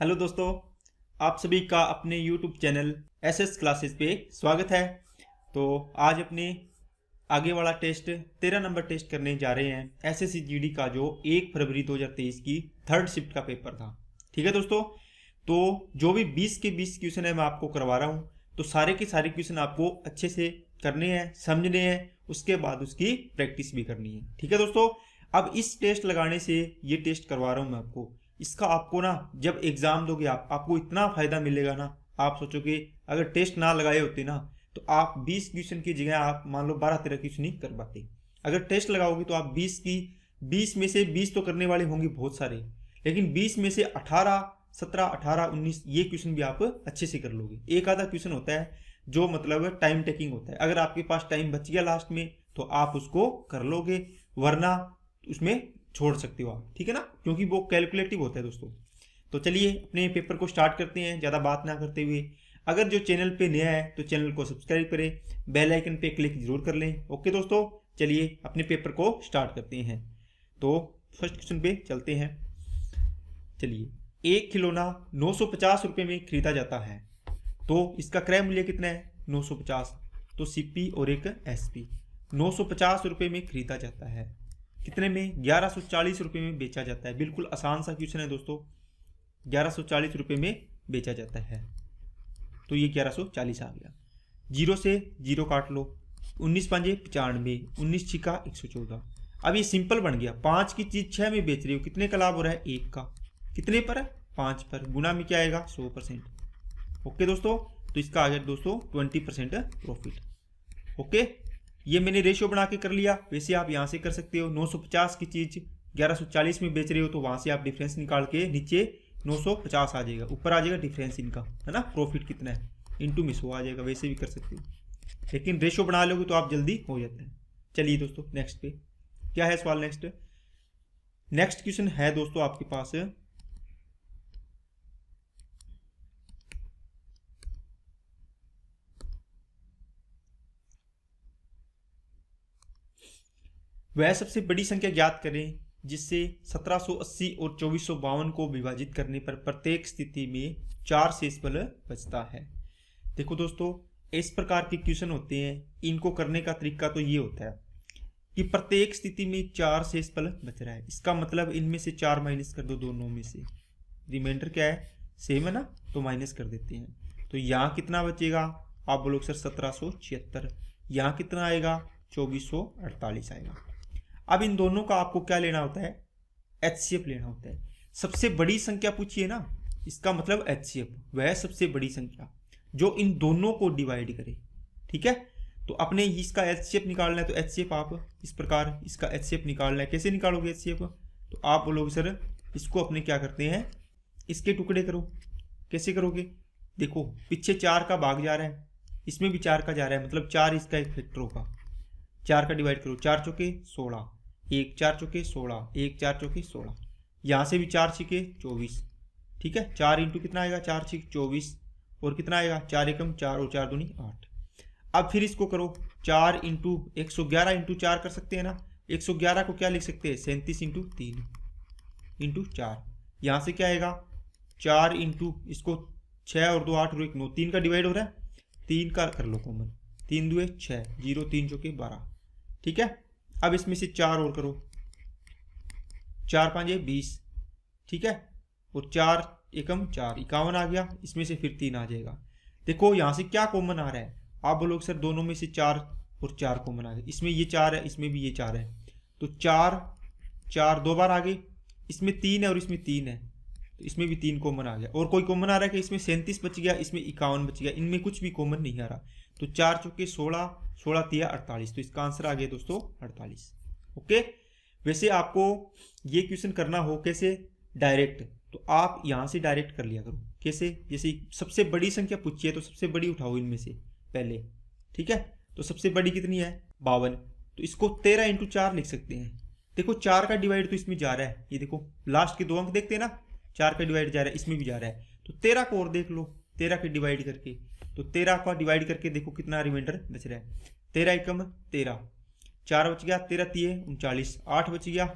Hello दोस्तों, आप सभी का अपने YouTube चैनल एसएस क्लासेस पे स्वागत है। तो आज अपने आगे वाला टेस्ट 13 नंबर टेस्ट करने जा रहे हैं एसएससी जीडी का, जो 1 फरवरी 2023 की थर्ड शिफ्ट का पेपर था। ठीक है दोस्तों, तो जो भी 20 के 20 क्वेश्चन है मैं आपको करवा रहा हूँ। तो सारे के सारे क्वेश्चन आपको अच्छे से करने हैं, समझने हैं, उसके बाद उसकी प्रैक्टिस भी करनी है। ठीक है दोस्तों, अब इस टेस्ट लगाने से ये टेस्ट करवा रहा हूँ मैं आपको। इसका आपको ना जब एग्जाम दोगे आपको इतना फायदा मिलेगा ना, आप सोचोगे अगर टेस्ट ना लगाए होते ना तो आप 20 क्वेश्चन की जगह आप मान लो 12-13 क्वेश्चन ही कर पाते। अगर टेस्ट लगाओगे तो आप 20 में से 20 तो करने वाले होंगे बहुत सारे, लेकिन 20 में से 18, 17, 18, 19 ये क्वेश्चन भी आप अच्छे से कर लोगे। एक आधा क्वेश्चन होता है जो मतलब टाइम टेकिंग होता है, अगर आपके पास टाइम बच गया लास्ट में तो आप उसको कर लोगे, वरना उसमें छोड़ सकते हो आप। ठीक है ना, क्योंकि वो कैलकुलेटिव होता है दोस्तों। तो चलिए अपने पेपर को स्टार्ट करते हैं ज़्यादा बात ना करते हुए। अगर जो चैनल पे नया है तो चैनल को सब्सक्राइब करें, बेल आइकन पे क्लिक जरूर कर लें। ओके दोस्तों, चलिए अपने पेपर को स्टार्ट करते हैं। तो फर्स्ट क्वेश्चन पे चलते हैं। चलिए, एक खिलौना 950 रुपये में खरीदा जाता है, तो इसका क्रय मूल्य कितना है? 950। तो सीपी और एक एसपी 950 रुपये में खरीदा जाता है, कितने में? 1140 रुपये में बेचा जाता है। बिल्कुल आसान सा क्वेश्चन है दोस्तों, 1140 रुपये में बेचा जाता है। तो ये 1140 आ गया। जीरो से जीरो काट लो, 19 पाँचे 95, 19 छिका 114। अब ये सिंपल बन गया, 5 की चीज 6 में बेच रही हो, कितने का लाभ हो रहा है? 1 का। कितने पर? 5 पर। गुना में क्या आएगा? 100%। ओके दोस्तों, तो इसका आ गया दोस्तों 20% प्रॉफिट। ओके, ये मैंने रेशियो बना के कर लिया। वैसे आप यहाँ से कर सकते हो, 950 की चीज 1140 में बेच रहे हो तो वहां से आप डिफरेंस निकाल के नीचे 950 आ जाएगा, ऊपर आ जाएगा डिफरेंस इनका, है ना, प्रॉफिट कितना है इंटू में 100 आ जाएगा। वैसे भी कर सकते हो, लेकिन रेशियो बना लोगे तो आप जल्दी हो जाता है। चलिए दोस्तों नेक्स्ट पे क्या है सवाल। नेक्स्ट क्वेश्चन है दोस्तों आपके पास, वह सबसे बड़ी संख्या ज्ञात करें जिससे 1780 और 2452 को विभाजित करने पर प्रत्येक स्थिति में 4 शेषफल बचता है। देखो दोस्तों, इस प्रकार के क्वेश्चन होते हैं, इनको करने का तरीका तो ये होता है कि प्रत्येक स्थिति में 4 शेषफल बच रहा है, इसका मतलब इनमें से 4 माइनस कर दो, दोनों में से रिमाइंडर क्या है? सेम है ना, तो माइनस कर देते हैं। तो यहाँ कितना बचेगा? आप बोलोगे सर 1776। यहाँ कितना आएगा? 2448 आएगा। अब इन दोनों का आपको क्या लेना होता है? एचसीएफ लेना होता है। सबसे बड़ी संख्या पूछिए ना, इसका मतलब एचसीएफ, वह सबसे बड़ी संख्या जो इन दोनों को डिवाइड करे। ठीक है, तो अपने इसका एचसीएफ निकालना है, तो एचसीएफ आप इस प्रकार इसका एचसीएफ निकालना है। कैसे निकालोगे एचसीएफ? तो आप बोलोगे सर इसको अपने क्या करते हैं, इसके टुकड़े करो। कैसे करोगे? देखो पीछे 4 का भाग जा रहा है, इसमें भी 4 का जा रहा है, मतलब 4 इसका एक फैक्टर होगा। 4 का डिवाइड करो, 4 चौके 16, 1 4 चौके 16, 1 4 चौके 16, यहाँ से भी 4 छिके 24। ठीक है, 4 इंटू कितना आएगा? 4 छिक 24, और कितना आएगा? 4 एकम 4 और 4 दूनी 8। अब फिर इसको करो, 4 इंटू 111 इंटू 4 कर सकते हैं ना। 111 को क्या लिख सकते हैं? 37 इंटू 3 इंटू 4। यहाँ से क्या आएगा? 4 इंटू इसको 6 और 2 8 और 1 9, 3 का डिवाइड हो रहा है, 3 का कर लो कॉमन, 3 दुए 6, 0 3 चौके 12। ठीक है, अब इसमें से 4 और करो, 4 5 20। ठीक है, और 4 एकम 4 51 आ गया, इसमें से फिर 3 आ जाएगा। देखो यहाँ से क्या कॉमन आ रहा है? आप बोलोगे सर दोनों में से 4 और 4 कॉमन आ गए, इसमें ये 4 है, इसमें भी ये 4 है, तो 4 4 2 बार आ गए, इसमें 3 है और इसमें 3 है, तो इसमें भी 3 कॉमन आ गया। और कोई कॉमन आ रहा है कि इसमें 37 बच गया, इसमें 51 बच गया, इनमें कुछ भी कॉमन नहीं आ रहा। तो 4 चौके 16, 16 तिया 48, तो इसका आंसर आ गया दोस्तों 48। ओके, वैसे आपको ये क्वेश्चन करना हो कैसे? डायरेक्ट, तो आप यहाँ से डायरेक्ट कर लिया करो। कैसे? जैसे सबसे बड़ी संख्या पूछी है तो सबसे बड़ी उठाओ इनमें से पहले। ठीक है, तो सबसे बड़ी कितनी है? 52, तो इसको 13 इंटू 4 लिख सकते हैं। देखो 4 का डिवाइड तो इसमें जा रहा है, ये देखो लास्ट के 2 अंक देखते हैं ना, 4 का डिवाइड जा रहा है, इसमें भी जा रहा है, तो 13 को और देख लो, 13 के डिवाइड करके, तो 13 का डिवाइड करके देखो कितना रिमाइंडर बच रहा है। 13 एकम 13, 4 बच गया, 13 तिये 39, 8 बच गया,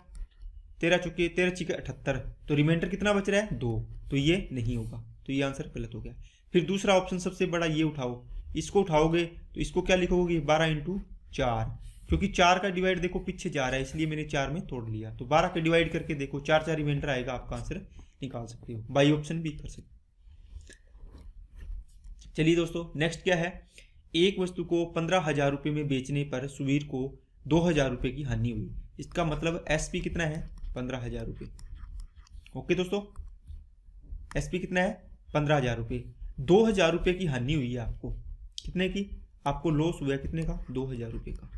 13 चुके 13 चिके 78, तो रिमाइंडर कितना बच रहा है 2, तो ये नहीं होगा, तो ये आंसर गलत हो गया। फिर दूसरा ऑप्शन सबसे बड़ा ये उठाओ, इसको उठाओगे तो इसको क्या लिखोगे 12 इंटू 4, क्योंकि 4 का डिवाइड देखो पीछे जा रहा है इसलिए मैंने 4 में तोड़ लिया, तो 12 का डिवाइड करके देखो 4 रिमाइंडर आएगा, आपका आंसर निकाल सकते हो, बाई ऑप्शन भी कर सकते हो। चलिए दोस्तों नेक्स्ट क्या है, एक वस्तु को 15,000 रुपये में बेचने पर सुवीर को 2,000 रुपये की हानि हुई, इसका मतलब एसपी कितना है 15,000 रुपये। ओके दोस्तों, एसपी कितना है 15,000 रुपये, 2,000 रुपये की हानि हुई है आपको, कितने की, आपको लॉस हुआ है कितने का 2,000 रुपये का।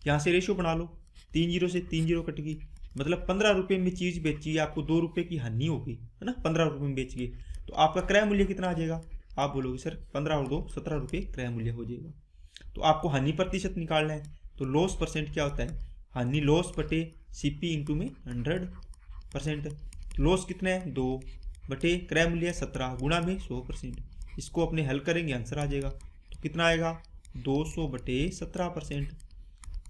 यहाँ से रेशियो बना लो, 3 जीरो से 3 जीरो कट गई, मतलब 15 रुपये में चीज़ बेची है, आपको 2 रुपये की हानि होगी, है ना, 15 रुपये में बेच गए, तो आपका क्रय मूल्य कितना आ जाएगा, आप बोलोगे सर 15 और 2 17 रुपये क्रय मूल्य हो जाएगा। तो आपको हानि प्रतिशत निकालना है, तो लॉस परसेंट क्या होता है, हानि लॉस बटे सीपी इंटू में 100%, लॉस कितना है 2 बटे क्रय मूल्य 17 गुणा में 100%, इसको अपने हल करेंगे आंसर आ जाएगा, तो कितना आएगा 200 बटे 17%,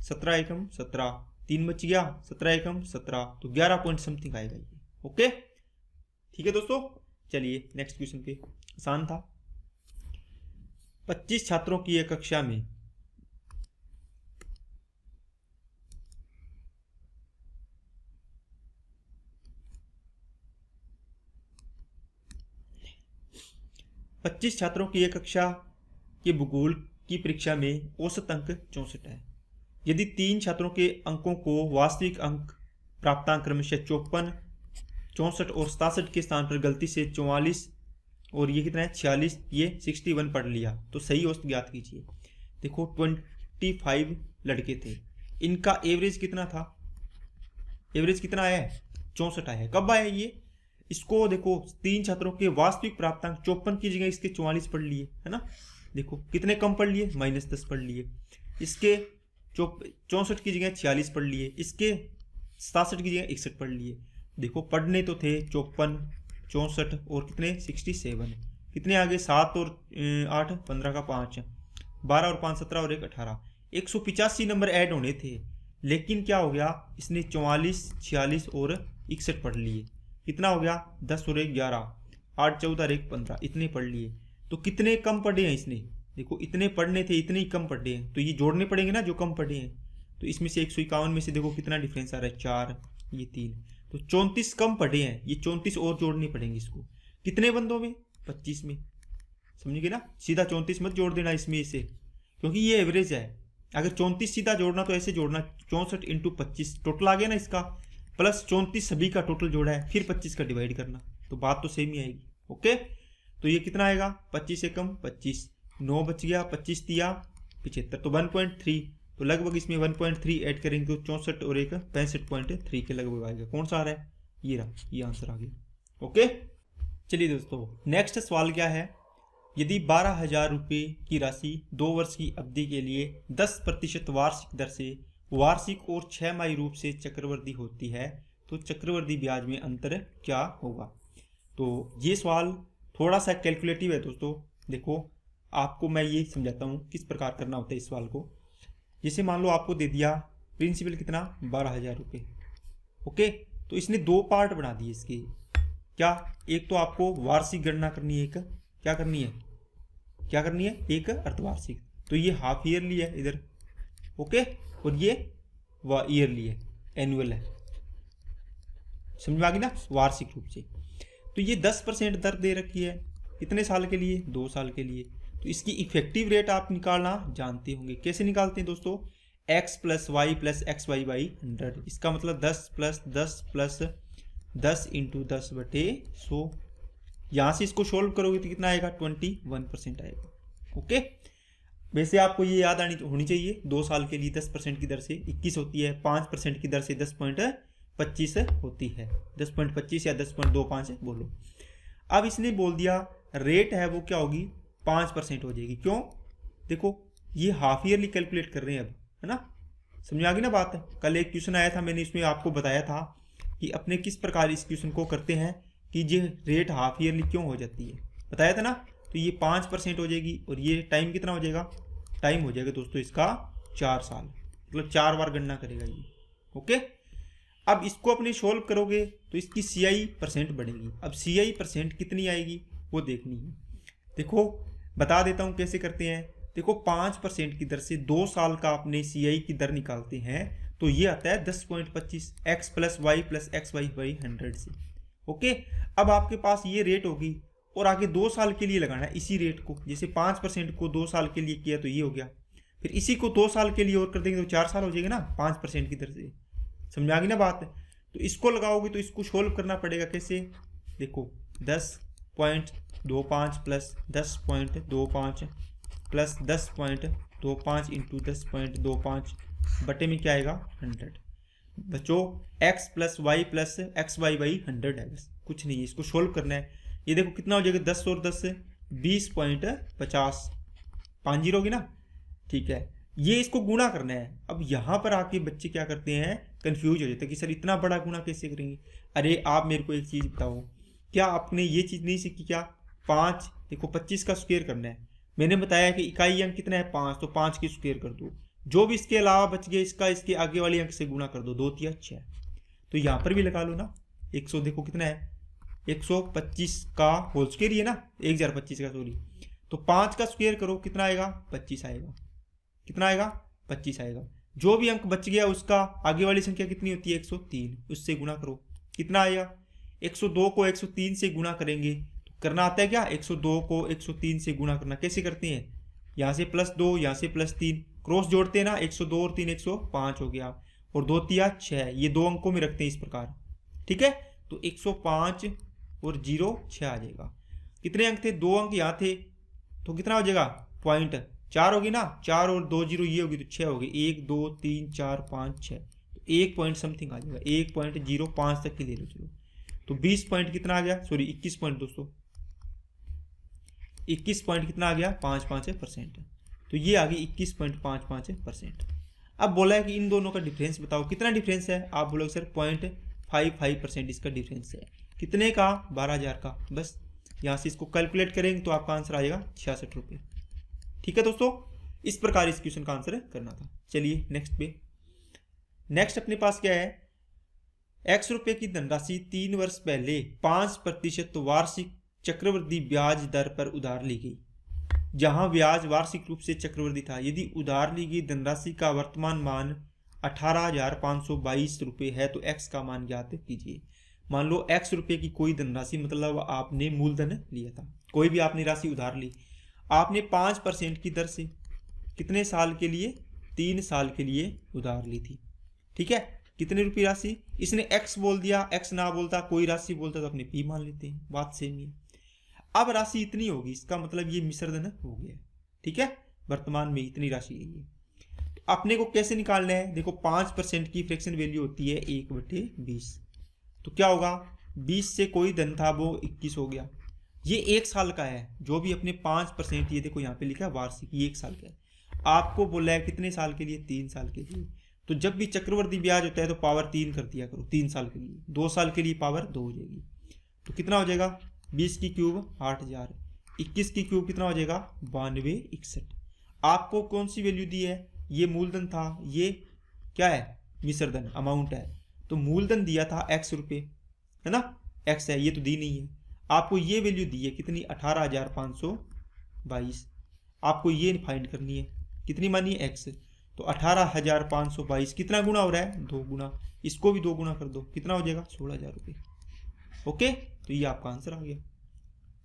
17 एकम 17, 3 बच गया, 17 एकम 17, तो 11 पॉइंट समथिंग आएगा ये। ओके ठीक है दोस्तों, चलिए नेक्स्ट क्वेश्चन पे, आसान था। 25 छात्रों की एक कक्षा में 25 छात्रों की एक कक्षा के भूगोल की परीक्षा में औसत अंक 64 है। यदि 3 छात्रों के अंकों को वास्तविक अंक प्राप्तांक क्रमशः 54, 64 और 67 के स्थान पर गलती से 44 और ये कितना है 46, ये 61 पढ़ लिया, तो सही औसत ज्ञात कीजिए। देखो 25 लड़के थे, इनका एवरेज कितना था, एवरेज कितना आया है 64 आया है, कब आया ये, इसको देखो 3 छात्रों के वास्तविक प्राप्तांक 54 की जगह इसके 44 पढ़ लिए, है ना, देखो कितने कम पढ़ लिए -10 पढ़ लिए, इसके 64 की जगह 46 पढ़ लिए, इसके 67 की जगह 61 पढ़ लिए। देखो पढ़ने तो थे 54, 64 और कितने 67, कितने आगे 7 और 8 15 का 5, 12 और 5 17 और 1 18, 185 नंबर ऐड होने थे, लेकिन क्या हो गया इसने 44, 46 और 61 पढ़ लिए, कितना हो गया 10 और 1 11, 8 14 और 1 15, इतने पढ़ लिए, तो कितने कम पढ़े हैं इसने, देखो इतने पढ़ने थे इतने ही कम पढ़े हैं, तो ये जोड़ने पड़ेंगे ना जो कम पढ़े हैं, तो इसमें से 151 में से देखो कितना डिफरेंस आ रहा है 4, ये 3, तो 34 कम पढ़े हैं, ये 34 और जोड़ने पड़ेंगे इसको, कितने बंदों में 25 में, समझिए ना, सीधा 34 मत जोड़ देना इसमें इसे, क्योंकि ये एवरेज है, अगर 34 सीधा जोड़ना तो ऐसे जोड़ना 64 इंटू 25 टोटल आ गया ना इसका, प्लस 34 सभी का टोटल जोड़ा है, फिर 25 का डिवाइड करना, तो बात तो सेम ही आएगी। ओके, तो ये कितना आएगा 25 से कम 25, 9 बच गया, 25 दिया 75, तो 1.3, तो लगभग इसमें 1.3 ऐड करेंगे तो 64 और 1 65.3 के लगभग आएगा, कौन सा आ रहा है ये रहा, ये आंसर आ गया। ओके चलिए दोस्तों नेक्स्ट सवाल क्या है, यदि 12,000 रुपये की राशि 2 वर्ष की अवधि के लिए 10% वार्षिक दर से वार्षिक और 6 माही रूप से चक्रवृद्धि होती है, तो चक्रवृद्धि ब्याज में अंतर क्या होगा। तो ये सवाल थोड़ा सा कैलकुलेटिव है दोस्तों, देखो आपको मैं ये समझाता हूँ किस प्रकार करना होता है इस सवाल को। जैसे मान लो आपको दे दिया प्रिंसिपल कितना 12,000 रुपये, ओके, तो इसने 2 पार्ट बना दिए इसके, क्या, एक तो आपको वार्षिक गणना करनी है, एक क्या करनी है एक अर्धवार्षिक, तो ये हाफ ईयरली है इधर, ओके, और ये ईयरली है, एनुअल है, समझ में आ गई ना, वार्षिक रूप से। तो ये 10% दर दे रखी है, कितने साल के लिए 2 साल के लिए, तो इसकी इफेक्टिव रेट आप निकालना जानते होंगे, कैसे निकालते हैं दोस्तों, x + y + xy/100, इसका मतलब 10 + 10 + 10 × 10/100, यहाँ से इसको सोल्व करोगे तो कितना आएगा 21% आएगा। ओके, वैसे आपको ये याद होनी चाहिए 2 साल के लिए 10% की दर से 21 होती है, 5% की दर से 10.25 होती है, 10.25 या 10.25 बोलो। अब इसने बोल दिया रेट है वो क्या होगी 5% हो जाएगी, क्यों, देखो ये हाफ ईयरली कैलकुलेट कर रहे हैं अब, है ना, समझ आ गई ना बात। कल एक क्वेश्चन आया था, मैंने इसमें आपको बताया था कि अपने किस प्रकार इस क्वेश्चन को करते हैं कि ये रेट हाफ ईयरली क्यों हो जाती है, बताया था ना। तो ये 5% हो जाएगी, और ये टाइम कितना हो जाएगा, टाइम हो जाएगा दोस्तों इसका 4 साल, मतलब 4 बार गणना करेगा ये। ओके, अब इसको अपने सोल्व करोगे तो इसकी CI परसेंट बढ़ेगी। अब CI परसेंट कितनी आएगी वो देखनी है। देखो बता देता हूँ कैसे करते हैं। देखो 5% की दर से 2 साल का अपने CI की दर निकालते हैं तो ये आता है 10.25 x plus y plus x y by 100 से। ओके, अब आपके पास ये रेट होगी और आगे 2 साल के लिए लगाना है इसी रेट को। जैसे 5% को 2 साल के लिए किया तो ये हो गया, फिर इसी को 2 साल के लिए और कर देंगे तो 4 साल हो जाएगा ना 5% की दर से। समझ आ गई ना बात? तो इसको लगाओगे तो इसको सोल्व करना पड़ेगा कैसे। देखो 10.25 प्लस 10.25 प्लस 10.25 इंटू 10.25 बटे में क्या आएगा 100। बच्चों x plus y plus x y by 100 है, बस कुछ नहीं है। इसको सोल्व करना है। ये देखो कितना हो जाएगा 10 और 10 20.50 5 जीरो होगी ना, ठीक है। ये इसको गुणा करना है। अब यहाँ पर आके बच्चे क्या करते हैं, कंफ्यूज हो जाते हैं कि सर इतना बड़ा गुणा कैसे करेंगे। अरे आप मेरे को एक चीज़ बताओ, क्या आपने ये चीज़ नहीं सीखी क्या? 5 देखो 25 का स्क्वायर करना है। मैंने बताया कि इकाई अंक कितना है 5, तो 5 की स्क्वायर कर दो। जो भी इसके अलावा बच गया इसका इसके आगे वाले अंक से गुणा कर दो, 2 3 6। तो यहाँ पर भी लगा लो ना 100। देखो कितना है 125 का होल स्क्वायर ही है ना, 1025 का सॉरी। तो 5 का स्क्वायर करो कितना आएगा 25 आएगा। कितना आएगा 25 आएगा। जो भी अंक बच गया उसका आगे वाली संख्या कितनी होती है 103, उससे गुणा करो कितना आएगा। 102 को 103 से गुणा करेंगे तो करना आता है क्या, 102 को 103 से गुणा करना कैसे करते हैं, यहाँ से +2 यहाँ से +3 क्रॉस जोड़ते हैं ना, 102 और 3 105 हो गया, और 2 3 6 ये 2 अंकों में रखते हैं इस प्रकार, ठीक है। तो 105 और 0 6 आ जाएगा। कितने अंक थे, 2 अंक यहाँ थे तो कितना हो जाएगा 0.4 होगी ना, 4 और 2 0 ये होगी तो 6 होगी, 1 2 3 4 5 6, तो 1 पॉइंट समथिंग आ जाएगा, 1.05 तक की ले लो चलो। तो 20 पॉइंट कितना आ गया, सॉरी 21 पॉइंट दोस्तों, 21 पॉइंट कितना आ गया 5.5%। तो ये आ गई 21.55%। अब बोला है कि इन दोनों का डिफरेंस बताओ, कितना डिफरेंस है। आप बोलोगे सर 0.55% इसका डिफरेंस है। कितने का, 12,000 का। बस यहाँ से इसको कैलकुलेट करेंगे तो आपका आंसर आएगा 66 रुपये। ठीक है दोस्तों, इस प्रकार इस क्वेश्चन का आंसर करना था। चलिए नेक्स्ट पे। नेक्स्ट अपने पास क्या है, x रुपये की धनराशि 3 वर्ष पहले 5% वार्षिक चक्रवृद्धि ब्याज दर पर उधार ली गई, जहां ब्याज वार्षिक रूप से चक्रवृद्धि था। यदि उधार ली गई धनराशि का वर्तमान मान 18,522 रुपये है तो x का मान ज्ञात कीजिए। मान लो x रुपये की कोई धनराशि, मतलब आपने मूलधन लिया था, कोई भी आपने राशि उधार ली, आपने 5% की दर से कितने साल के लिए, 3 साल के लिए उधार ली थी, ठीक है। कितने रुपये राशि, इसने x बोल दिया, x ना बोलता कोई राशि बोलता तो अपने p मान लेते हैं, बात सेम ही है। अब राशि इतनी होगी, इसका मतलब ये मिश्रधन हो गया, ठीक है। वर्तमान में इतनी राशि है ये। तो अपने को कैसे निकालना है, देखो 5% की फ्रैक्शन वैल्यू होती है 1/20। तो क्या होगा, 20 से कोई धन था वो 21 हो गया। ये 1 साल का है, जो भी अपने 5%, ये देखो यहाँ पे लिखा है वार्षिक, ये 1 साल का है। आपको बोला है कितने साल के लिए, 3 साल के लिए। तो जब भी चक्रवृद्धि ब्याज होता है तो पावर 3 कर दिया करो 3 साल के लिए, 2 साल के लिए पावर 2 हो जाएगी। तो कितना हो जाएगा, 20 की क्यूब 8000, 21 की क्यूब कितना हो जाएगा 9261। आपको कौन सी वैल्यू दी है, ये मूलधन था, ये क्या है मिश्रधन अमाउंट है। तो मूलधन दिया था x रुपये, है ना, x है, ये तो दी नहीं है। आपको ये वैल्यू दी है कितनी, 18,522। आपको ये फाइंड करनी है, कितनी मानी है x। तो 18,522 कितना गुना हो रहा है, 2 गुना। इसको भी 2 गुना कर दो, कितना हो जाएगा 16,000 रुपये। ओके, तो ये आपका आंसर आ गया।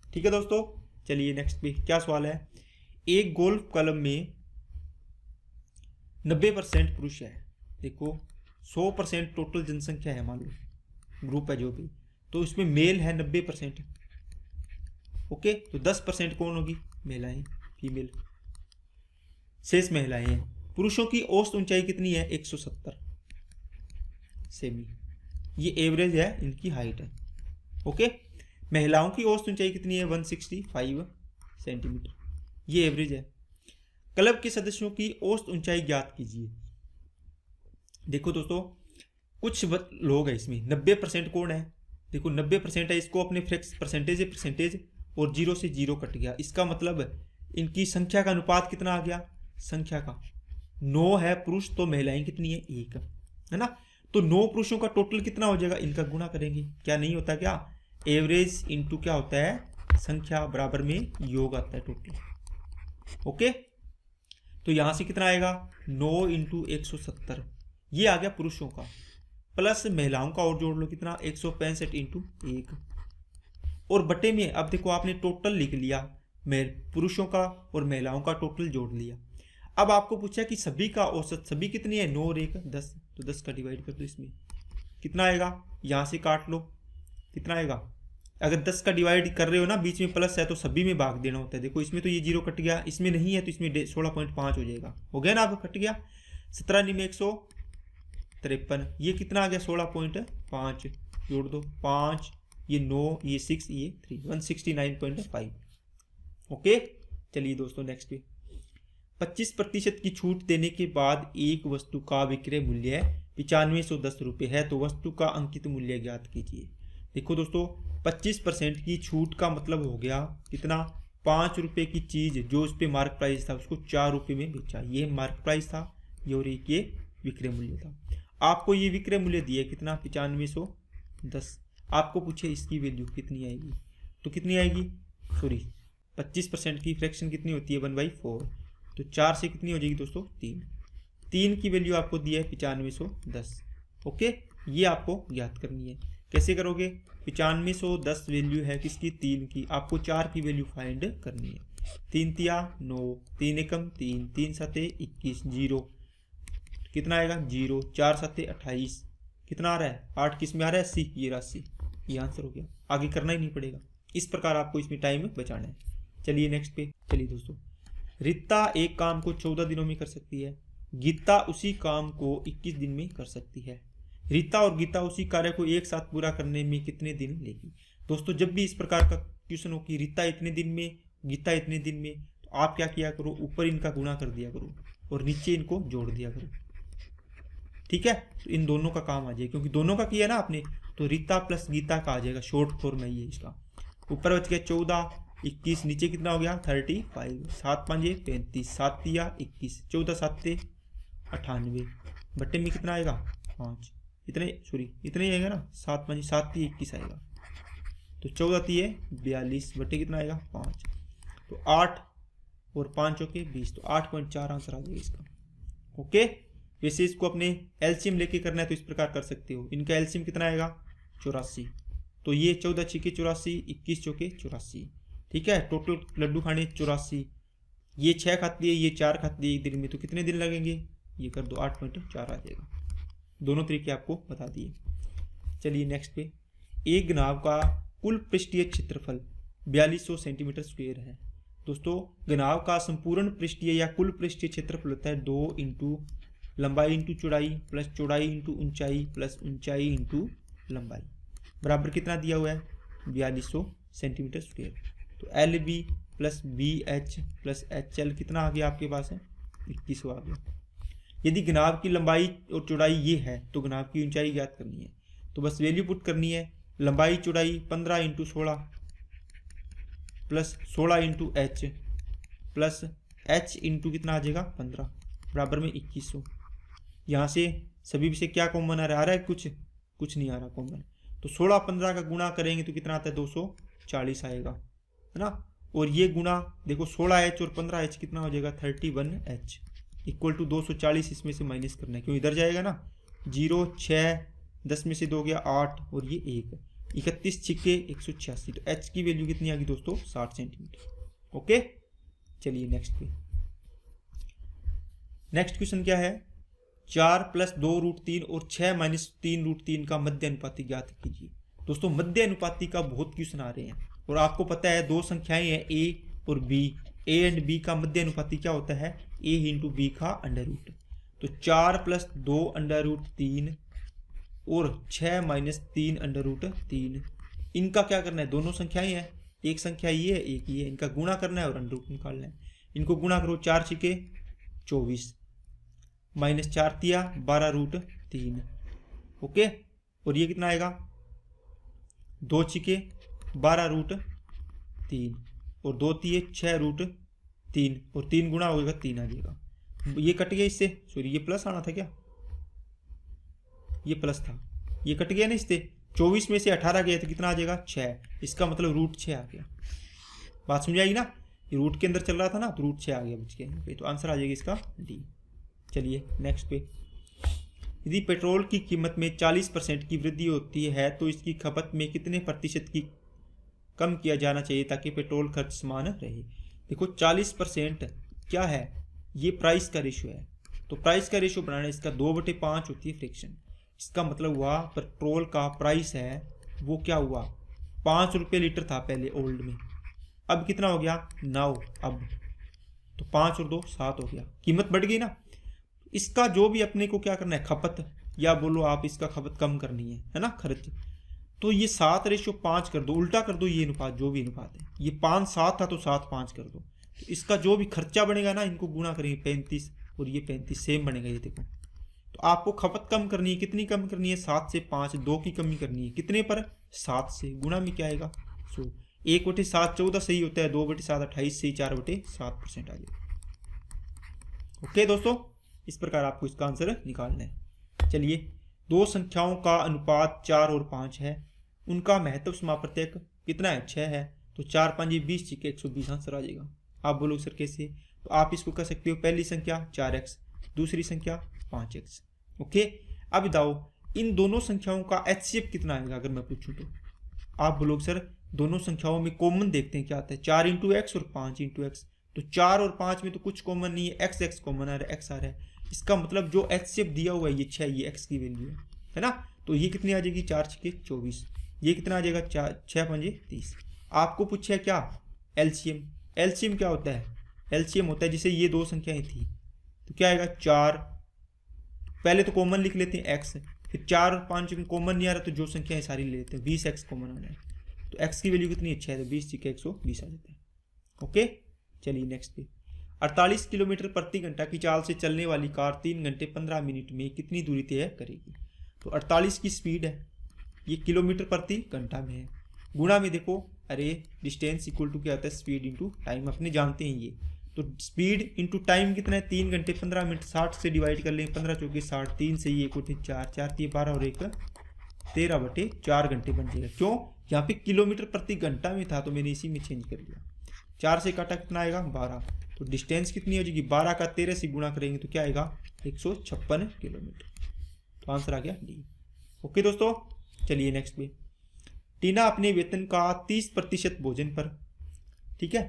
ठीक है दोस्तों, चलिए नेक्स्ट पे क्या सवाल है। एक गोल्फ क्लब में 90% पुरुष है। देखो 100% टोटल जनसंख्या है, मान लो ग्रुप है जो भी, तो इसमें मेल है 90%। ओके, तो 10% कौन होगी, महिलाएं, फीमेल, शेष महिलाएं हैं। पुरुषों की औसत ऊंचाई कितनी है 170 सेमी, ये एवरेज है, इनकी हाइट है। ओके, महिलाओं की औसत ऊंचाई कितनी है 165 सेंटीमीटर, ये एवरेज है। क्लब के सदस्यों की औसत ऊंचाई ज्ञात कीजिए। देखो दोस्तों, कुछ लोग हैं इसमें, 90% कौन है, देखो 90% है, इसको अपने परसेंटेज और 0 से 0 कट गया, इसका मतलब इनकी संख्या का अनुपात कितना आ गया, संख्या का 9 है पुरुष, तो महिलाएं कितनी है 1, है ना। तो 9 पुरुषों का टोटल कितना हो जाएगा, इनका गुणा करेंगे। क्या नहीं होता क्या, एवरेज इंटू क्या होता है संख्या बराबर में योग आता है टोटल। ओके, तो यहां से कितना आएगा 9 इंटू 170, ये आ गया पुरुषों का, प्लस महिलाओं का और जोड़ लो कितना 165 इंटू 1, और बटे में अब देखो आपने टोटल लिख लिया, पुरुषों का और महिलाओं का टोटल जोड़ लिया। अब आपको पूछा कि सभी का औसत, सभी कितनी है 9 और 1 10, तो 10 का डिवाइड कर दो, इसमें कितना आएगा, यहां से काट लो कितना आएगा। अगर 10 का डिवाइड कर रहे हो ना, बीच में प्लस है तो सभी में भाग देना होता है। देखो इसमें तो ये 0 कट गया, इसमें नहीं है तो इसमें 16.5 हो जाएगा, हो गया ना, अब कट गया। 17 में 153, ये कितना आ गया 16.5, जोड़ दो 5, ये 9, ये 6, ये 3, 169.5। ओके, चलिए दोस्तों नेक्स्ट पे, 25% की छूट देने के बाद एक वस्तु का विक्रय मूल्य 9510 रुपये है, तो वस्तु का अंकित मूल्य ज्ञात कीजिए। देखो दोस्तों 25% की छूट का मतलब हो गया कितना, 5 रुपये की चीज जो उस पर मार्क प्राइस था उसको 4 रुपये में बेचा, ये मार्क प्राइस था, ये और एक ये विक्रय मूल्य था। आपको ये विक्रय मूल्य दिया कितना 9510, आपको पूछे इसकी वैल्यू कितनी आएगी, तो कितनी आएगी, सॉरी 25% की फ्रैक्शन कितनी होती है 1/4, तो 4 से कितनी हो जाएगी दोस्तों 3 की वैल्यू आपको दिया है 9510। ओके, ये आपको ज्ञात करनी है। कैसे करोगे, 9510 वैल्यू है किसकी 3 की, आपको 4 की वैल्यू फाइंड करनी है। 3 तिया 9, 3 एकम 3, 3 सते 21, 0 कितना आएगा 0, 4 सते 28, कितना आ रहा है 8 किस में आ रहा है 80, ये 80, ये आंसर हो गया, आगे करना ही नहीं पड़ेगा। इस प्रकार आपको इसमें टाइम बचाना है। चलिए नेक्स्ट पे, चलिए दोस्तों, रीता एक काम को 14 दिनों में कर सकती है, गीता उसी काम को 21 दिन में कर सकती है। रीता और गीता उसी कार्य को एक साथ पूरा करने में कितने दिन लेगी। दोस्तों जब भी इस प्रकार का क्वेश्चन हो कि रीता इतने दिन में, गीता इतने दिन में, तो आप क्या किया करो, ऊपर इनका गुणा कर दिया करो और नीचे इनको जोड़ दिया करो, ठीक है, तो इन दोनों का काम आ जाएगा, क्योंकि दोनों का किया ना आपने, तो रीता प्लस गीता का आ जाएगा, शॉर्ट फॉर्म है ये इसका। ऊपर बच गया 14, 21, नीचे कितना हो गया 35, 7 5 35, 7 तिया 21, 14 7 98, बट्टे में कितना आएगा 5, इतने सॉरी इतने ही आएगा ना, 7 5 7 3 21 आएगा, तो 14 3 42, बट्टे कितना आएगा 5, तो 8 और 5 होके 20, तो 8.4 आंसर आ जाएगा इसका। ओके, वैसे इसको अपने एलसीएम लेके करना है तो इस प्रकार कर सकते हो, इनका एलसीएम कितना आएगा 84, तो ये 14 छिके 84, 21 चौके 84, ठीक है, टोटल लड्डू खाने 84, ये 6 खाती है, ये 4 खाती है एक दिन में, तो कितने दिन लगेंगे, ये कर दो 8.4 आ जाएगा। दोनों तरीके आपको बता दिए। चलिए नेक्स्ट पे, एक घनाभ का कुल पृष्ठीय क्षेत्रफल 4200 सेंटीमीटर स्क्वायर है। दोस्तों घनाभ का संपूर्ण पृष्ठीय या कुल पृष्ठीय क्षेत्रफल होता है 2 इंटू लंबाई इंटू चौड़ाई प्लस चौड़ाई इंटू ऊंचाई प्लस ऊंचाई इंटू लंबाई, बराबर कितना दिया हुआ है 4200 सेंटीमीटर स्क्वायर। तो L B plus B H plus H L कितना आ गया आपके पास है 2100 आ गया। यदि घनाभ की लंबाई और चौड़ाई ये है तो घनाभ की ऊंचाई ज्ञात करनी है, तो बस वैल्यू पुट करनी है, लंबाई चौड़ाई 15 into 16 plus 16 into H plus H into कितना आ जाएगा 15 बराबर में 2100। यहाँ से सभी से क्या कॉमन आ रहा है कुछ नहीं आ रहा कॉमन, तो 16 15 का गुणा करेंगे तो कितना आता है 240 आएगा, है ना, और ये गुणा देखो 16H और 15H कितना हो जाएगा 31H इक्वल टू 240, इसमें से माइनस करना है क्यों इधर जाएगा ना, 0 6 10 में से 2 गया 8 और ये 1 31 छिके 186, तो H की वैल्यू कितनी आ गई दोस्तों 60 सेंटीमीटर। ओके, चलिए नेक्स्ट पे, नेक्स्ट क्वेश्चन क्या है, 4 प्लस 2√3 और 6 माइनस 3√3 का मध्य अनुपाती ज्ञात कीजिए। दोस्तों मध्य अनुपाती का बहुत क्वेश्चन आ रहे हैं और आपको पता है दो संख्याएं हैं a और b, a एंड b का मध्य अनुपाती क्या होता है a इंटू b का अंडर रूट। तो 4 प्लस 2 अंडर रूट 3 और 6 माइनस 3 अंडर रूट 3, इनका क्या करना है, दोनों संख्याएं हैं, एक संख्या ये है एक ये है, इनका गुणा करना है और अंडर रूट निकालना है। इनको गुणा करो 4 छिके 24 माइनस 4 तिया 12√3, ओके, और ये कितना आएगा 2 छिके 12√3 और 2 तिये 6√3 और 3 गुणा होगा 3 आ जाएगा। ये कट गया इससे, सॉरी ये प्लस आना था क्या, ये प्लस था, ये कट गया ना इससे, 24 में से 18 गया तो कितना आ जाएगा 6, इसका मतलब √6 आ गया। बात समझ आई ना, ये रूट के अंदर चल रहा था ना तो √6 आ गया बच के यहाँ पे, तो आंसर आ जाएगा इसका डी। चलिए नेक्स्ट पे, यदि पेट्रोल की कीमत में 40% की वृद्धि होती है तो इसकी खपत में कितने प्रतिशत की कम किया जाना चाहिए ताकि पेट्रोल खर्च समान रहे। देखो 40% क्या है, ये प्राइस का रेशियो है, तो प्राइस का रेशियो बनाना इसका 2/5 होती है फ्रैक्शन। इसका मतलब हुआ पेट्रोल का प्राइस है वो क्या हुआ 5 रुपये लीटर था पहले ओल्ड में, अब कितना हो गया 9, अब तो 5 और 2 7 हो गया, कीमत बढ़ गई ना। इसका जो भी अपने को क्या करना है खपत, या बोलो आप इसका खपत कम करनी है ना खर्च, तो ये 7/5 कर दो, उल्टा कर दो ये अनुपात, जो भी अनुपात है, ये 5/7 था तो 7/5 कर दो, तो इसका जो भी खर्चा बनेगा ना इनको गुणा करेंगे 35 और ये 35 सेम बनेगा ये देखो। तो आपको खपत कम करनी है, कितनी कम करनी है 7 से 5, 2 की कमी करनी है, कितने पर 7 से, गुणा में क्या आएगा 100, 1/7 14 सही होता है, 2/7 28 से 4/7% आ जाएगा। ओके दोस्तों, इस प्रकार आपको इसका आंसर निकालना है। चलिए, दो संख्याओं का अनुपात 4 और 5 है, उनका महत्व समाप्रत्यक कितना है 6 है, तो 4 5 20 के 120 आंसर आ जाएगा। आप बोलोगे सर कैसे, तो आप इसको कर सकते हो, पहली संख्या 4x, दूसरी संख्या 5x। ओके, अब बताओ इन दोनों संख्याओं का HCF कितना आएगा अगर मैं पूछूं तो। आप बोलोगे सर दोनों संख्याओं में कॉमन देखते हैं क्या आता है, 4 × x और 5 × x, तो 4 और 5 में तो कुछ कॉमन नहीं है, x कॉमन आ रहा है, x आ रहा है, इसका मतलब जो HCF दिया हुआ है ये 6, ये x की वैल्यू है ना, तो ये कितनी आ जाएगी 4 × 6 = 24, ये कितना आ जाएगा 6 5 30। आपको पूछा है क्या LCM, LCM क्या होता है, LCM होता है जैसे ये दो संख्याएं थी तो क्या आएगा 4, पहले तो कॉमन लिख लेते हैं x, फिर 4 और 5 में कॉमन नहीं आ रहा तो जो संख्याएं सारी ले लेते हैं, 20x कॉमन आ रहा है, तो x की वैल्यू कितनी है 6, तो 20 × 120 आ जाता है। ओके, चलिए नेक्स्ट पे, 48 किलोमीटर प्रति घंटा की चाल से चलने वाली कार 3 घंटे 15 मिनट में कितनी दूरी तय करेगी। तो 48 की स्पीड है, ये किलोमीटर प्रति घंटा में है, गुणा में देखो अरे डिस्टेंस इक्वल टू क्या होता है स्पीड इंटू टाइम, अपने जानते हैं ये, तो स्पीड इंटू टाइम कितना है 3 घंटे 15 मिनट, 60 से डिवाइड कर लें, 15 चौके 60, 3 से ये 4 4 3 12 और 1 13/4 घंटे बन जाएगा। क्यों, यहाँ पे किलोमीटर प्रति घंटा में था तो मैंने इसी में चेंज कर लिया, 4 से काटा कितना आएगा 12, तो डिस्टेंस कितनी हो जाएगी 12 का 13 से गुणा करेंगे तो क्या आएगा 156 किलोमीटर, तो आंसर आ गया डी। ओके दोस्तों, चलिए नेक्स्ट पे, टीना अपने वेतन का 30% भोजन पर, ठीक है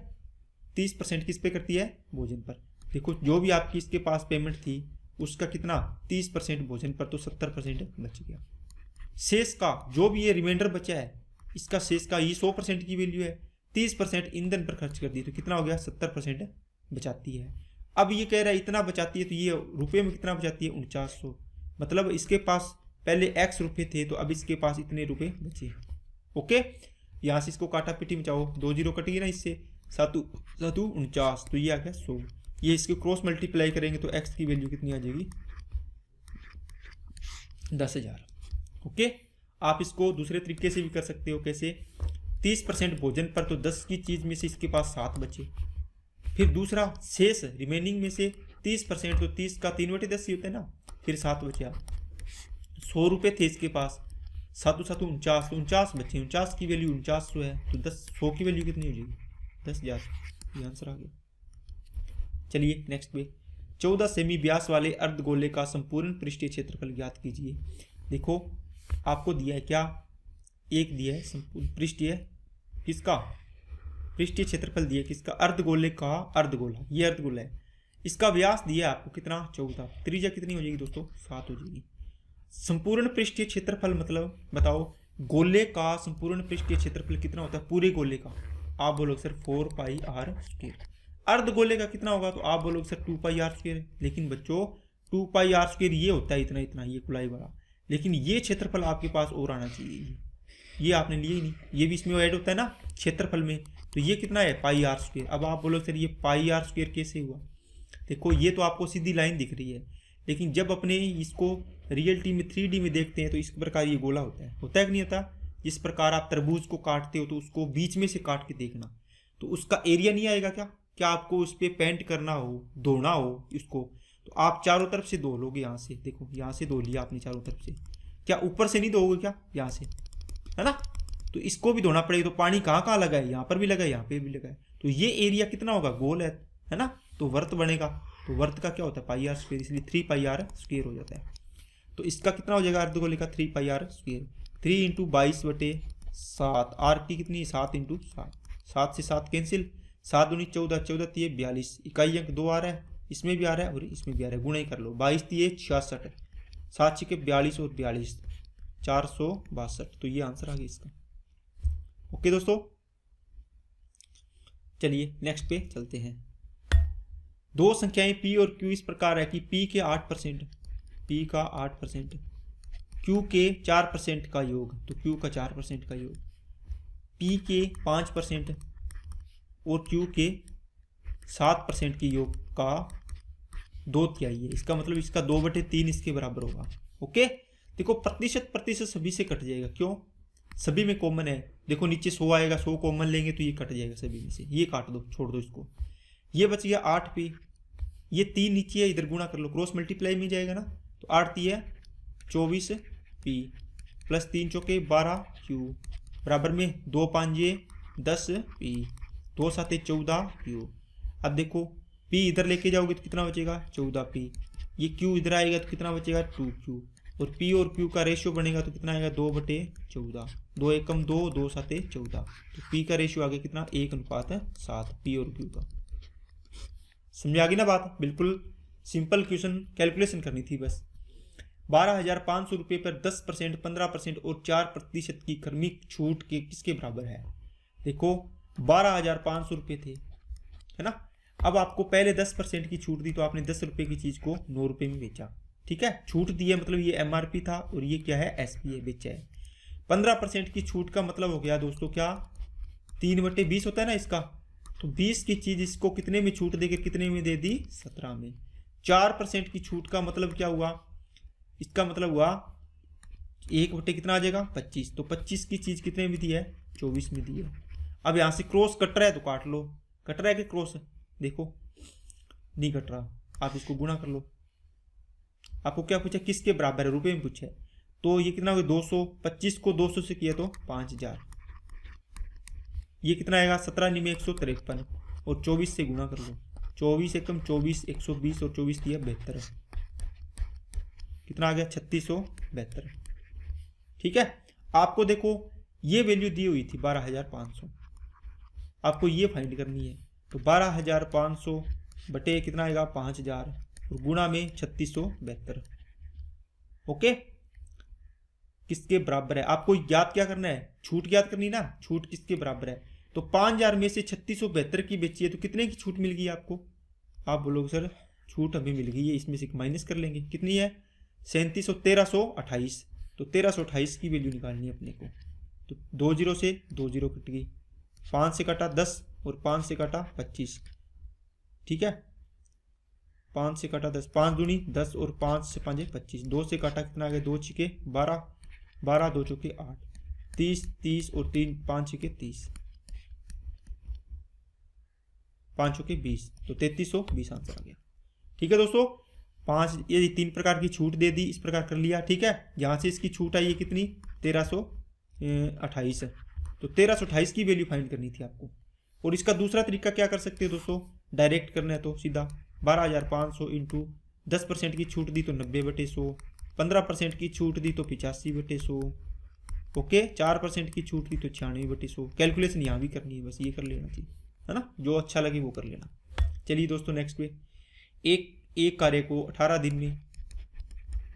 30% किस पे करती है भोजन पर। देखो जो भी आपकी इसके पास पेमेंट थी उसका कितना 30% भोजन पर, तो 70% बच गया। शेष का जो भी ये रिमाइंडर बचा है इसका शेष का ये 100% की वैल्यू है, 30% ईंधन पर खर्च कर दी तो कितना हो गया 70% बचाती है। अब ये कह रहा है इतना बचाती है तो ये रुपये में कितना बचाती है 4900, मतलब इसके पास पहले x रुपये थे तो अब इसके पास इतने रुपये बचे। ओके, यहाँ से इसको काटा पीटी में चाहो 2 0 कटेगी ना इससे, 7 7 49, तो ये आ गया 100, ये इसके क्रॉस मल्टीप्लाई करेंगे तो x की वैल्यू कितनी आ जाएगी 10,000। ओके, आप इसको दूसरे तरीके से भी कर सकते हो, कैसे 30% भोजन पर तो 10 की चीज़ में से इसके पास 7 बचे, फिर दूसरा शेष रिमेनिंग में से 30% तो 30 का 3/10 ही होता है ना, फिर 7 बचे, आप 100 रुपये थे इसके पास, 7 7 49, 49 बचे, 49 की वैल्यू 4900 है, तो 100 की वैल्यू कितनी हो जाएगी 10,000, ये आंसर आ गया। चलिए नेक्स्ट पे, 14 सेमी व्यास वाले अर्धगोले का संपूर्ण पृष्ठीय क्षेत्रफल ज्ञात कीजिए। देखो आपको दिया है क्या, एक दिया है संपूर्ण पृष्ठीय, किसका पृष्ठीय क्षेत्रफल दिया किसका अर्धगोले का, अर्धगोला ये अर्धगोला है, इसका व्यास दिया है आपको कितना 14, त्रिज्या कितनी हो जाएगी दोस्तों 7 हो जाएगी। संपूर्ण पृष्ठीय क्षेत्रफल मतलब बताओ गोले का संपूर्ण पृष्ठीय क्षेत्रफल कितना होता है पूरे गोले का, आप बोलोगे सर 4πr²। अर्धगोले का कितना होगा तो आप बोलोगे सर 2πr², लेकिन बच्चों 2πr² ये होता है इतना इतना, ये कुलाई वाला, लेकिन ये क्षेत्रफल आपके पास और आना चाहिए, ये आपने लिए ही नहीं, ये भी इसमें ऐड होता है ना क्षेत्रफल में, तो ये कितना है πr²। अब आप बोलो सर ये πr² कैसे हुआ, देखो ये तो आपको सीधी लाइन दिख रही है, लेकिन जब अपने इसको रियलिटी में 3D में देखते हैं तो इस प्रकार ये गोला होता है कि नहीं होता। जिस प्रकार आप तरबूज को काटते हो तो उसको बीच में से काट के देखना, तो उसका एरिया नहीं आएगा क्या आपको उस पर पेंट करना हो, धोना हो उसको, तो आप चारों तरफ से धो लोगे, यहाँ से देखो यहाँ से धो लिया आपने चारों तरफ से, क्या ऊपर से नहीं धोगे क्या, यहाँ से, है ना। तो इसको भी धोना पड़ेगा। तो पानी कहाँ कहाँ लगा है, यहाँ पर भी लगा है, यहाँ पे भी लगा है। तो ये एरिया कितना होगा, गोल है ना। तो वर्त बनेगा। तो वर्त का क्या होता है, पाई आर स्क्वायर, इसलिए 3 पाई आर स्क्वायर हो जाता है। तो इसका कितना हो जाएगा, अर्धगोले का 3 पाई आर स्क्वायर। 3 इंटू 22/7, आर की कितनी, 7 इंटू 7, 7 से 7 कैंसिल, 7 दूनी 14, 14 3 42, इकाई अंक 2 आ रहा है, इसमें भी आ रहा है और इसमें भी आ रहा है, गुणा ही कर लो। 22 3 66, 7 6 42 और 42, 462। तो ये आंसर आ गया इसका। ओके दोस्तों, चलिए नेक्स्ट पे चलते हैं। दो संख्याएं p और q इस प्रकार है कि p के 8%, p का 8%, q के 4% का योग, तो q का 4% का योग, p के 5% और q के 7% के योग का 2/3 है। इसका मतलब इसका 2/3 इसके बराबर होगा। ओके, देखो प्रतिशत प्रतिशत सभी से कट जाएगा, क्यों, सभी में कॉमन है। देखो नीचे 100 आएगा, 100 कॉमन लेंगे तो ये कट जाएगा सभी में से, ये काट दो, छोड़ दो इसको। ये बच गया 8p, ये 3 नीचे है, इधर गुणा कर लो, क्रॉस मल्टीप्लाई में जाएगा ना। तो 8 3 है 24p प्लस 3 चौके 12q बराबर में 2 5 10p, 2 7 14q। अब देखो p इधर लेके जाओगे तो कितना बचेगा, 14p। ये q इधर आएगा तो कितना बचेगा, 2q। और p और q का रेशियो बनेगा तो कितना आएगा, 2/14, 2 एकम 2, 2 7 14। तो p का रेशियो आ गया कितना, 1:7, p और q का। समझ आ गई ना बात, बिल्कुल सिंपल क्वेश्चन, कैलकुलेशन करनी थी बस। 12,500 रुपये पर 10%, 15% और 4% की क्रमिक छूट के किसके बराबर है। देखो 12,500 रुपये थे, है ना। अब आपको पहले 10% की छूट दी, तो आपने 10 रुपये की चीज को 9 रुपये में बेचा, ठीक है। छूट दी है मतलब ये MRP था और ये क्या है, SP है, बेचा है। 15% की छूट का मतलब हो गया दोस्तों क्या, 3/20 होता है ना इसका। तो 20 की चीज इसको कितने में छूट देकर कितने में दे दी, 17 में। 4% की छूट का मतलब क्या हुआ, इसका मतलब हुआ 1/, कितना आ जाएगा, 25। तो 25 की चीज कितने में दी है, 24 में दी है। अब यहां से क्रॉस कट रहा है तो काट लो, कट रहा है कि क्रॉस, देखो नहीं कट रहा, आप इसको गुणा कर लो। आपको क्या पूछा, किसके बराबर है, रुपए में पूछा है। तो ये कितना हो गया, 200, 25 को 200 से किया तो 5000। ये कितना आएगा, 17 निमे 153 और 24 से गुणा कर लो। 24 एकम 24, 120 और 24 दिया 72, कितना आ गया, 3672। ठीक है, आपको देखो ये वैल्यू दी हुई थी 12,500, आपको ये फाइंड करनी है। तो 12,500 बटे कितना आएगा, 5000 और गुणा में 3672। ओके, किसके बराबर है, आपको याद क्या करना है, छूट याद करनी ना, छूट किसके बराबर है। तो 5000 में से 3672 की बेची है, तो कितने की छूट मिल गई आपको। आप बोलोगे सर छूट हमें मिल गई है, इसमें से माइनस कर लेंगे, कितनी है 3700, 1328। तो 1328 की वैल्यू निकालनी है अपने को। तो 2 0 से 2 0 कट गई, 5 से काटा 10 और 5 से काटा 25, ठीक है। 5 से काटा 10, 5 दूनी 10 और 5 से 5 25, 2 से काटा कितना आ गया, 2 छिके 12, 12 2 चौके 8, 30, 30 और 3 5 छिके 30, 5 चौके 20, तो 3320 आंसर आ गया। ठीक है दोस्तों, 5 ये 3 प्रकार की छूट दे दी, इस प्रकार कर लिया, ठीक है। यहाँ से इसकी छूट आई है कितनी, 1328। तो 1328 की वैल्यू फाइंड करनी थी आपको। और इसका दूसरा तरीका क्या कर सकते हो दोस्तों, डायरेक्ट करना है तो सीधा 12,500 इंटू 10% की छूट दी तो 90/100, 15% की छूट दी तो 85/100, ओके, 4% की छूट दी तो 96/100। कैलकुलेशन यहाँ भी करनी है, बस ये कर लेना चाहिए, है ना, जो अच्छा लगे वो कर लेना। चलिए दोस्तों नेक्स्ट पे, एक कार्य को 18 दिन में,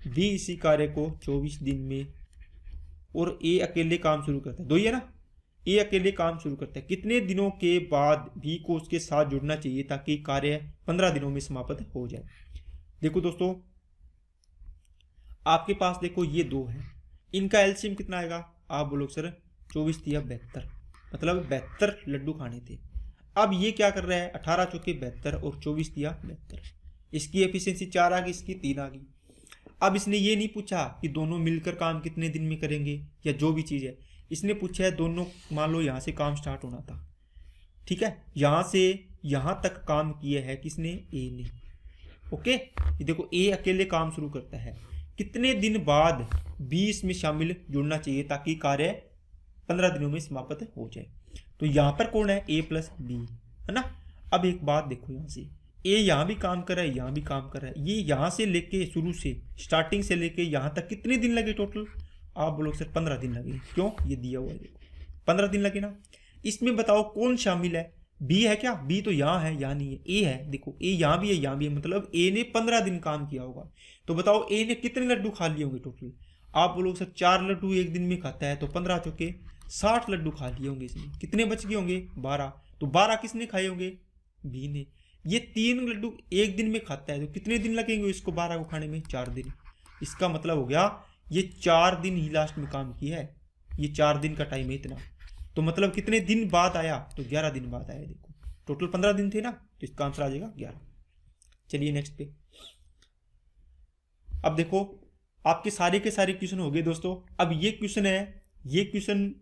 बी इसी कार्य को 24 दिन में, और ए अकेले काम शुरू करता है, दो ही है ना, ए अकेले काम शुरू करता है, कितने दिनों के बाद बी को उसके साथ जुड़ना चाहिए ताकि कार्य 15 दिनों में समाप्त हो जाए। देखो दोस्तों, आपके पास देखो ये दो है, इनका एलसीएम कितना आएगा, आप बोलो सर 24 दिया 72, मतलब 72 लड्डू खाने थे। अब ये क्या कर रहा है, 18 चौके 72 और 24 दिया 72, इसकी एफिशिएंसी 4 आ गई, इसकी 3 आ गई। अब इसने ये नहीं पूछा कि दोनों मिलकर काम कितने दिन में करेंगे या जो भी चीज़ है, इसने पूछा है दोनों, मान लो यहाँ से काम स्टार्ट होना था, ठीक है, यहाँ से यहाँ तक काम किया है किसने, ए ने। ओके, ये देखो ए अकेले काम शुरू करता है, कितने दिन बाद बी इसमें शामिल जुड़ना चाहिए ताकि कार्य 15 दिनों में समाप्त हो जाए। तो यहाँ पर कौन है, ए प्लस बी, है ना। अब एक बात देखो, यहाँ से ए यहाँ भी काम कर रहा है, यहाँ भी काम कर रहा है। ये यहाँ से लेके शुरू से स्टार्टिंग से लेके यहाँ तक कितने दिन लगे टोटल, आप बोलोगे सर 15 दिन लगे। क्यों, ये दिया हुआ है देखो 15 दिन लगे ना। इसमें बताओ कौन शामिल है, बी है क्या, बी तो यहाँ है, यहाँ नहीं है, ए है। देखो ए यहाँ भी है, यहाँ भी है, मतलब ए ने 15 दिन काम किया होगा। तो बताओ ए ने कितने लड्डू खा लिए होंगे टोटल, आप बोलोगे सर 4 लड्डू एक दिन में खाता है तो 15 चौके 60 लड्डू खा लिए होंगे इसमें। कितने बच गए होंगे, 12। तो 12 किसने खाए होंगे, बी ने। ये 3 लड्डू एक दिन में खाता है तो कितने दिन लगेंगे इसको 12 को खाने में, 4 दिन। इसका मतलब हो गया ये 4 दिन ही लास्ट में काम किया है, ये 4 दिन का टाइम है इतना। तो मतलब कितने दिन बाद आया, तो 11 दिन बाद आया। देखो टोटल 15 दिन थे ना, तो इसका आंसर आ जाएगा 11। चलिए नेक्स्ट पे। अब देखो आपके सारे के सारे क्वेश्चन हो गए दोस्तों। अब ये क्वेश्चन है, ये क्वेश्चन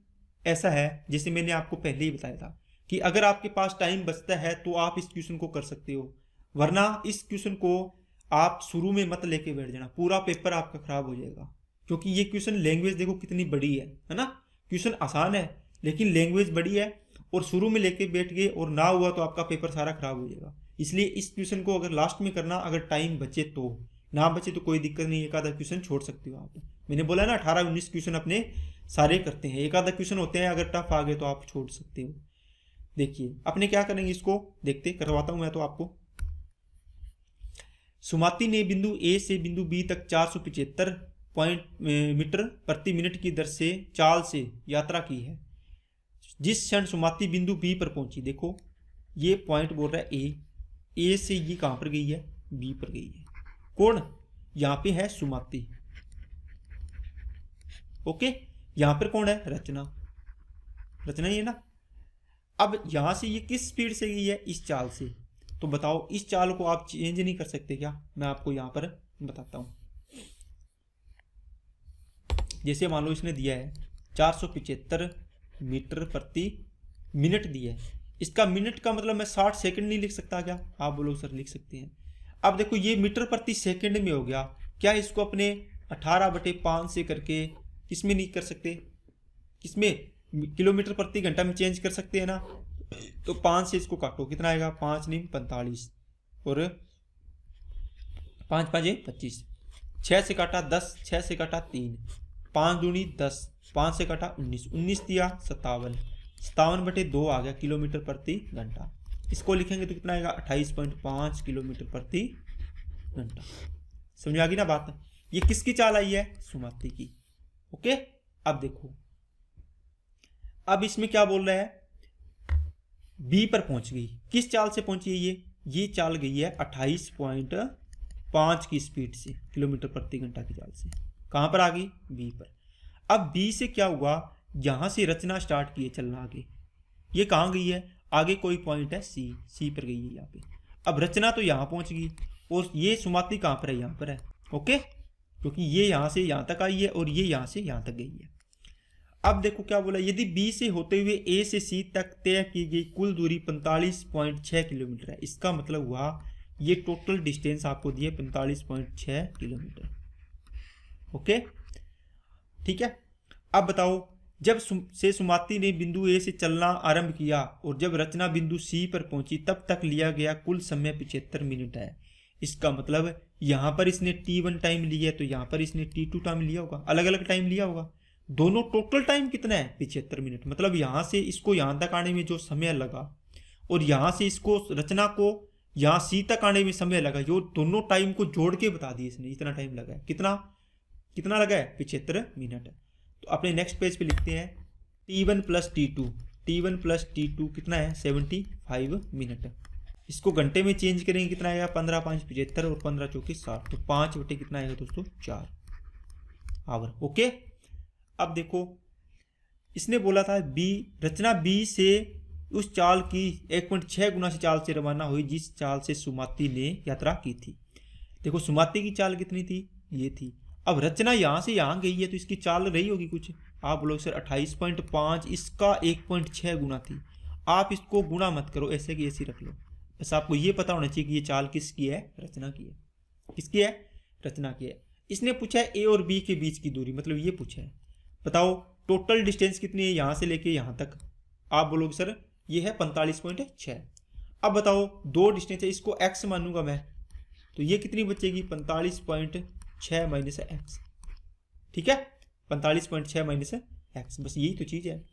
ऐसा है जैसे मैंने आपको पहले ही बताया था कि अगर आपके पास टाइम बचता है तो आप इस क्वेश्चन को कर सकते हो, वरना इस क्वेश्चन को आप शुरू में मत लेके बैठ जाना, पूरा पेपर आपका खराब हो जाएगा। क्योंकि ये क्वेश्चन लैंग्वेज देखो कितनी बड़ी है ना। क्वेश्चन आसान है लेकिन लैंग्वेज बड़ी है, और शुरू में लेके बैठ गए और ना हुआ तो आपका पेपर सारा खराब हो जाएगा। इसलिए इस क्वेश्चन को अगर लास्ट में करना, अगर टाइम बचे तो, ना बचे तो कोई दिक्कत नहीं, एक आधा क्वेश्चन छोड़ सकते हो आप। मैंने बोला ना 18-19 क्वेश्चन अपने सारे करते हैं, एक आधा क्वेश्चन होते हैं अगर टफ आ गए तो आप छोड़ सकते हो। देखिए अपने क्या करेंगे, इसको देखते करवाता हूं मैं तो आपको। सुमाती ने बिंदु ए से बिंदु बी तक 475 मीटर प्रति मिनट की दर से चाल से यात्रा की है। जिस क्षण सुमाती बिंदु बी पर पहुंची, देखो ये पॉइंट बोल रहा है ए से ये कहां पर गई है, बी पर गई है। कौन, यहां पे है सुमाती, ओके। यहां पर कौन है, रचना, रचना ही है ना। अब यहां से ये किस स्पीड से गई है, इस चाल से। तो बताओ इस चाल को आप चेंज नहीं कर सकते क्या, मैं आपको यहां पर बताता हूं। जैसे मान लो इसने दिया है 475 मीटर प्रति मिनट दिया है, इसका मिनट का मतलब मैं 60 सेकंड नहीं लिख सकता क्या, आप बोलो सर लिख सकते हैं। अब देखो ये मीटर प्रति सेकंड में हो गया, क्या इसको अपने 18/5 से करके किसमें नहीं कर सकते, किसमें, किलोमीटर प्रति घंटा में चेंज कर सकते हैं ना। तो 5 से इसको काटो, कितना आएगा, 5 नहीं 45 और 5 5 25, 6 से काटा 10, 6 से काटा 3, 5 दूनी 10, 5 से काटा 19, 19 दिया 57, 57/2 आ गया किलोमीटर प्रति घंटा। इसको लिखेंगे तो कितना आएगा 28.5 किलोमीटर प्रति घंटा। समझ आ गई ना बात। ये किसकी चाल आई है, सुमाती की, ओके। अब देखो अब इसमें क्या बोल रहा है, बी पर पहुंच गई, किस चाल से पहुंची है ये चाल गई है 28.5 की स्पीड से, किलोमीटर प्रति घंटा की चाल से। कहां पर आ गई, बी पर। अब बी से क्या हुआ, यहां से रचना स्टार्ट की है चलना आगे, ये कहां गई है, आगे कोई पॉइंट है सी पर गई है यहाँ पे। अब रचना तो यहां पहुंच गई और ये सुमाती कहां पर है, यहां पर है, ओके। क्योंकि ये यहां से यहां तक आई है और ये यहां से यहां तक गई है। अब देखो क्या बोला, यदि बी से होते हुए ए से सी तक तय की गई कुल दूरी 45.6 किलोमीटर है, इसका मतलब हुआ ये टोटल डिस्टेंस आपको दिए 45.6 किलोमीटर, ओके ठीक है। अब बताओ जब से सुमाती ने बिंदु ए से चलना आरंभ किया और जब रचना बिंदु सी पर पहुंची तब तक लिया गया कुल समय 75 मिनट है। इसका मतलब यहां पर इसने t1 टाइम लिया है तो यहां पर इसने t2 टाइम लिया होगा, अलग अलग टाइम लिया होगा। दोनों टोटल टाइम कितना है, 75 मिनट। मतलब यहां से इसको यहां तक आने में जो समय लगा और यहां से इसको रचना को यहां सी तक आने में समय लगा, जो दोनों टाइम को जोड़ के बता दिए इसने, इतना टाइम लगा है। कितना लगा है, 75 मिनट। तो अपने नेक्स्ट पेज पे लिखते हैं t1 प्लस t2 कितना है, 75 मिनट। इसको घंटे में चेंज करेंगे कितना आएगा, 15 5 75 और 15 चौके 60, तो 5 बटे कितना आएगा दोस्तों, 4 आवर, ओके। अब देखो इसने बोला था रचना बी से उस चाल की 1.6 गुना से चाल से रवाना हुई जिस चाल से सुमाती ने यात्रा की थी। देखो सुमाती की चाल कितनी थी, ये थी। अब रचना यहां से यहां गई है तो इसकी चाल रही होगी कुछ, आप लोग सर 28.5, इसका 1.6 गुना थी। आप इसको गुना मत करो, ऐसे की ऐसी रख लो, बस आपको ये पता होना चाहिए कि ये चाल किसकी है, रचना की है। किसकी है, रचना की है। इसने पूछा है ए और बी के बीच की दूरी, मतलब ये पूछा है। बताओ टोटल डिस्टेंस कितनी है यहाँ से लेके यहाँ तक। आप बोलोगे सर ये है 45.6। अब बताओ दो डिस्टेंस है, इसको x मानूंगा मैं, तो ये कितनी बचेगी 45.6 माइनस एक्स। ठीक है, 45.6 माइनस एक्स, बस यही तो चीज़ है।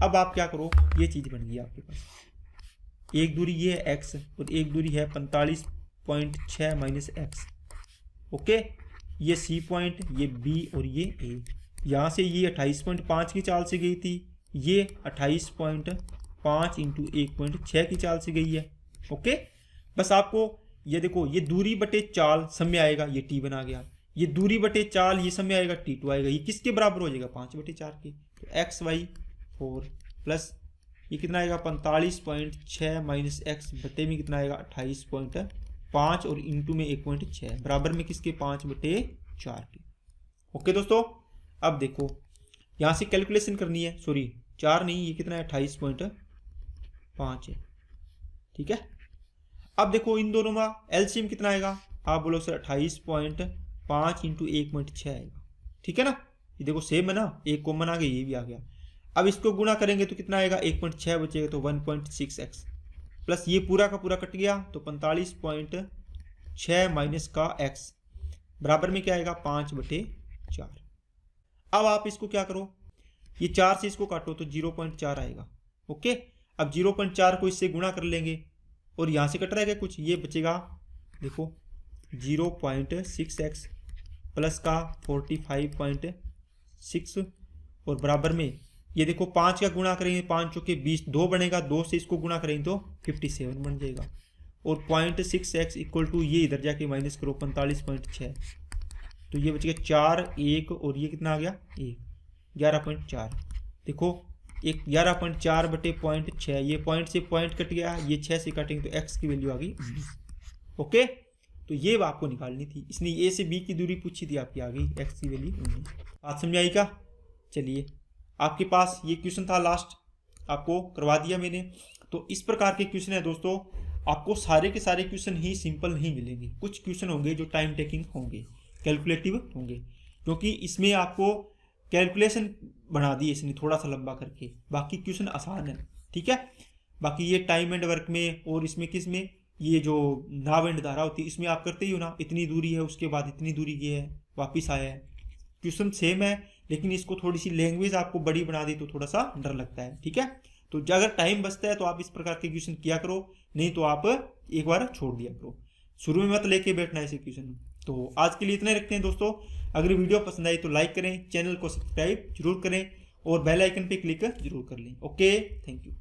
अब आप क्या करो, ये चीज़ बन गई आपके पास, एक दूरी ये है x और एक दूरी है 45.6 माइनस एक्स। ओके, ये C पॉइंट, ये B और ये A। यहाँ से ये 28.5 की चाल से गई थी, ये 28.5 इंटू 1.6 की चाल से गई है। ओके, बस आपको ये देखो, ये दूरी बटे चाल समय आएगा, ये t बना गया। ये दूरी बटे चाल ये समय आएगा, t2 आएगा। ये किसके बराबर हो जाएगा 5/4 के। तो xy4 प्लस ये कितना आएगा 45.6 माइनस एक्स बटे में कितना आएगा 28.5 और इंटू में 1.6 बराबर में किसके 5/4 के। ओके दोस्तों, अब देखो यहाँ से कैलकुलेशन करनी है, सॉरी 4 नहीं, ये कितना है 28.5 है। ठीक है, अब देखो इन दोनों में एलसीएम कितना आएगा, आप बोलो सर 28.5 इंटू 1.6 आएगा। ठीक है ना, ये देखो सेम है ना, एक कॉमन आ गया, ये भी आ गया। अब इसको गुणा करेंगे तो कितना आएगा 1.6 बचेगा, तो 1.6x प्लस ये पूरा का पूरा कट गया, तो 45.6 माइनस का x बराबर में क्या आएगा 5/4। अब आप इसको क्या करो, ये 4 से इसको काटो तो 0.4 आएगा। ओके, अब 0.4 को इससे गुणा कर लेंगे और यहाँ से कट रहा है क्या कुछ, ये बचेगा देखो 0.6x प्लस का 45.6 और बराबर में ये देखो 5 का गुणा करेंगे, 5 चौके 20, 2 बनेगा, 2 से इसको गुणा करेंगे तो 57 बन जाएगा। और 0.6x इक्वल टू ये इधर जाके माइनस करो 45.6, तो ये बचेगा 4 1 और ये कितना आ गया 1, 11.4। देखो एक 11.4 बटे 0.6, ये पॉइंट से पॉइंट कट गया, ये 6 से काटेंगे तो x की वैल्यू आ गई 19। ओके, तो ये आपको निकालनी थी, इसने a से b की दूरी पूछी थी, आपकी आ गई x की वैल्यू 19। बात समझ आई क्या? चलिए, आपके पास ये क्वेश्चन था लास्ट, आपको करवा दिया मैंने। तो इस प्रकार के क्वेश्चन है दोस्तों, आपको सारे के सारे क्वेश्चन ही सिंपल नहीं मिलेंगे, कुछ क्वेश्चन होंगे जो टाइम टेकिंग होंगे, कैलकुलेटिव होंगे, क्योंकि इसमें आपको कैलकुलेशन बना दी इसने थोड़ा सा लंबा करके, बाकी क्वेश्चन आसान है। ठीक है, बाकी ये टाइम एंड वर्क में और इसमें किस में, ये जो नाव एंड धारा होती है इसमें आप करते ही हो ना, इतनी दूरी है उसके बाद इतनी दूरी ये है वापिस आया है, क्वेश्चन सेम है, लेकिन इसको थोड़ी सी लैंग्वेज आपको बड़ी बना दी तो थोड़ा सा डर लगता है। ठीक है, तो अगर टाइम बचता है तो आप इस प्रकार के क्वेश्चन किया करो, नहीं तो आप एक बार छोड़ दिया करो, शुरू में मत लेके बैठना ऐसे क्वेश्चन। तो आज के लिए इतना ही रखते हैं दोस्तों। अगर वीडियो पसंद आई तो लाइक करें, चैनल को सब्सक्राइब जरूर करें और बेल आइकन पे क्लिक जरूर कर लें। Okay, thank you.